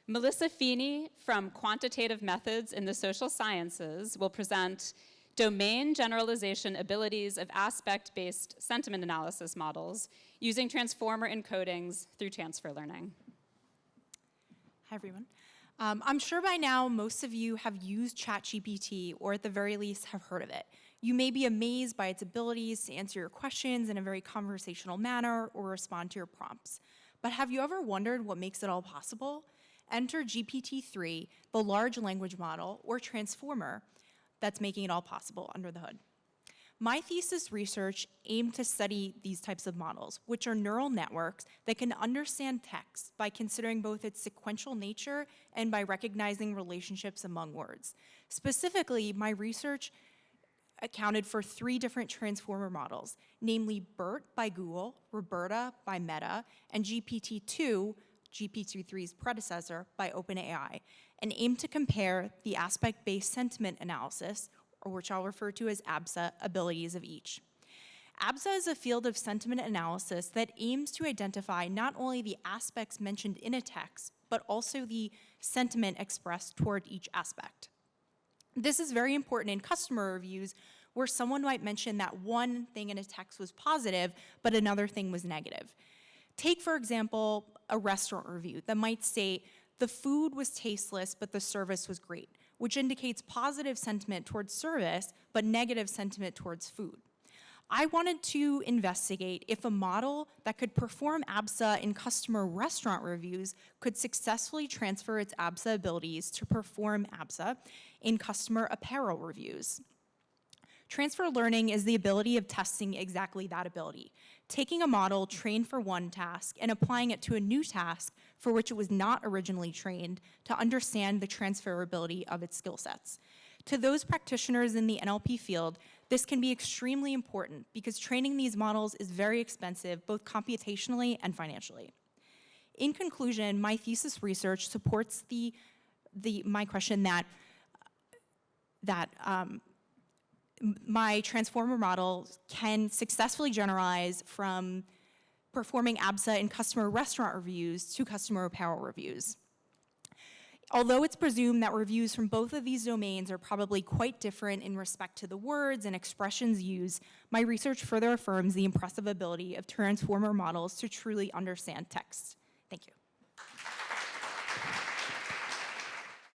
Melissa Feeney from Quantitative Methods in the Social Sciences will present domain generalization abilities of aspect-based sentiment analysis models using transformer encodings through transfer learning. Hi, everyone. I'm sure by now most of you have used ChatGPT, or at the very least have heard of it. You may be amazed by its abilities to answer your questions in a very conversational manner or respond to your prompts. But have you ever wondered what makes it all possible? Enter GPT-3, the large language model, or transformer, that's making it all possible under the hood. My thesis research aimed to study these types of models, which are neural networks that can understand text by considering both its sequential nature and by recognizing relationships among words. Specifically, my research accounted for 3 different transformer models, namely BERT by Google, Roberta by Meta, and GPT-2, GPT-3's predecessor, by OpenAI, and aimed to compare the aspect-based sentiment analysis, or which I'll refer to as ABSA, abilities of each. ABSA is a field of sentiment analysis that aims to identify not only the aspects mentioned in a text, but also the sentiment expressed toward each aspect. This is very important in customer reviews, where someone might mention that one thing in a text was positive, but another thing was negative. Take, for example, a restaurant review that might state, "The food was tasteless, but the service was great," which indicates positive sentiment towards service, but negative sentiment towards food. I wanted to investigate if a model that could perform ABSA in customer restaurant reviews could successfully transfer its ABSA abilities to perform ABSA in customer apparel reviews. Transfer learning is the ability of testing exactly that ability, taking a model trained for one task and applying it to a new task for which it was not originally trained to understand the transferability of its skill sets. To those practitioners in the NLP field, this can be extremely important because training these models is very expensive, both computationally and financially. In conclusion, my thesis research supports my question that my transformer model can successfully generalize from performing ABSA in customer restaurant reviews to customer apparel reviews. Although it's presumed that reviews from both of these domains are probably quite different in respect to the words and expressions used, my research further affirms the impressive ability of transformer models to truly understand text. Thank you.